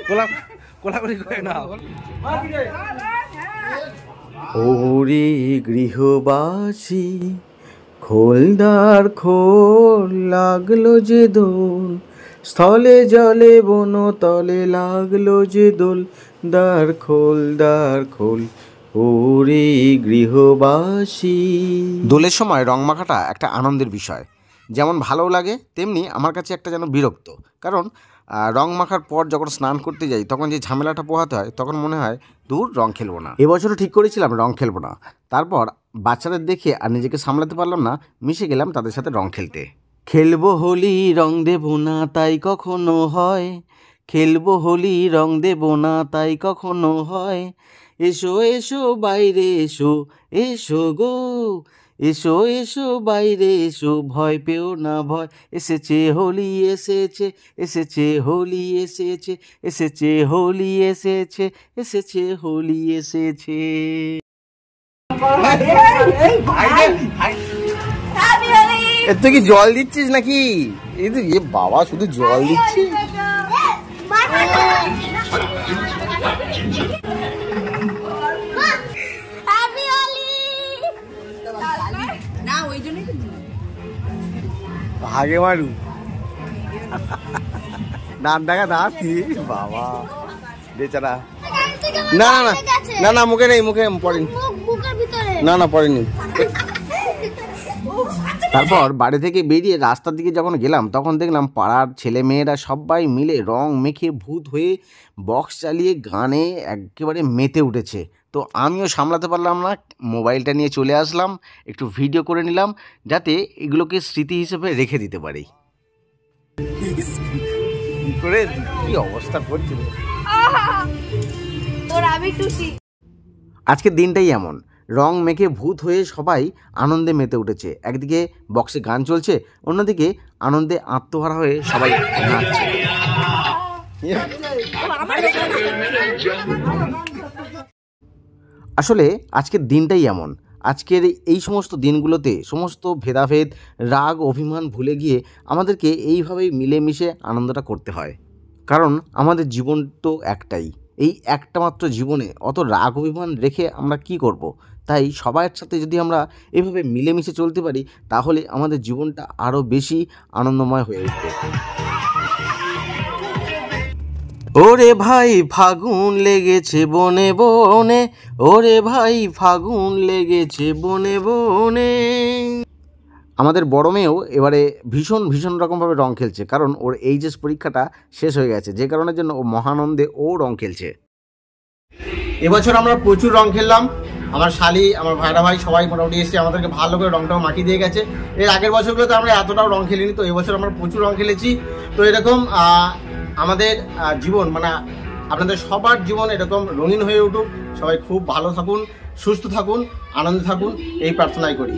কোলাকুলি করে না। ওরে গৃহবাসী খোলদার খোল, লাগলো যে দোল, স্থলে জলে বন তলে লাগলো যে দোল, দ্বার খোল দ্বার খোল ওরে গৃহবাসী। দোলের সময় রং মাখাটা একটা আনন্দের বিষয়, যেমন ভালোও লাগে তেমনি আমার কাছে একটা যেন বিরক্ত। কারণ রং মাখার পর যখন স্নান করতে যাই তখন যে ঝামেলাটা পোহাতে হয়, তখন মনে হয় দূর রং খেলবো না। এবছরও ঠিক করেছিলাম রং খেলবো না, তারপর বাচ্চাদের দেখে আর নিজেকে সামলাতে পারলাম না, মিশে গেলাম তাদের সাথে রং খেলতে। খেলবো হোলি রং দেবো না তাই কখনো হয়, খেলবো হোলি রং দেবো না তাই কখনো হয়, এসো এসো বাইরে এসো, এসো গো এসো এসো বাইরে এসো, ভয় পেও না ভয়, এসেছে হোলি এসেছে, এসেছে হোলি এসেছে, এসেছে হোলি এসেছে, এসেছে হোলি এসেছে। তুই কি জল দিচ্ছিস নাকি? এই তো এ বাবা শুধু জল দিচ্ছি। ভাগে মারু দাঁত দেখা দাঁত বাবা বেচারা। না না না না মুখে নেই, মুখে পড়েনি, না না পড়েনি। তারপর বাড়ি থেকে বেরিয়ে রাস্তার দিকে যখন গেলাম তখন দেখলাম পাড়ার ছেলে মেয়েরা সবাই মিলে রং মেখে ভূত হয়ে বক্স চালিয়ে গানে একেবারে মেতে উঠেছে। তো আমিও সামলাতে পারলাম না, মোবাইলটা নিয়ে চলে আসলাম, একটু ভিডিও করে নিলাম যাতে এগুলোকে স্মৃতি হিসেবে রেখে দিতে পারি। কি অবস্থা করছিল আজকের দিনটাই এমন, রং মেখে ভূত হয়ে সবাই আনন্দে মেতে উঠেছে। একদিকে বক্সে গান চলছে, অন্যদিকে আনন্দে আত্মহারা হয়ে সবাই নাচছে। আসলে আজকের দিনটাই এমন, আজকের এই সমস্ত দিনগুলোতে সমস্ত ভেদাভেদ রাগ অভিমান ভুলে গিয়ে আমাদেরকে এইভাবেই মিলেমিশে আনন্দটা করতে হয়। কারণ আমাদের জীবন তো একটাই, এই একটা মাত্র জীবনে অত রাগ অভিমান রেখে আমরা কি করব? তাই সবার সাথে যদি আমরা এভাবে মিলেমিশে চলতে পারি তাহলে আমাদের জীবনটা আরও বেশি আনন্দময় হয়ে উঠবে। ওরে ভাই ফাগুন লেগেছে বনে বনে, ওরে ভাই ফাগুন লেগেছে বনে বনে। আমাদের বড় মেয়েও এবারে ভীষণ ভীষণ রকমভাবে রং খেলছে, কারণ ওর এইচএস পরীক্ষাটা শেষ হয়ে গেছে, যে কারণের জন্য ও মহানন্দে ও রং খেলছে। এবছর আমরা প্রচুর রং খেললাম, আমার শালি আমার ভাইরা ভাই সবাই মোটামুটি এসে আমাদেরকে ভালো করে রংটাও মাখিয়ে দিয়ে গেছে। এর আগের বছরগুলোতে আমরা এতটাও রং খেলিনি, তো এবছর আমরা প্রচুর রং খেলেছি। তো এরকম আমাদের জীবন মানে আপনাদের সবার জীবন এরকম রঙিন হয়ে উঠুক, সবাই খুব ভালো থাকুন, সুস্থ থাকুন, আনন্দে থাকুন, এই প্রার্থনাই করি।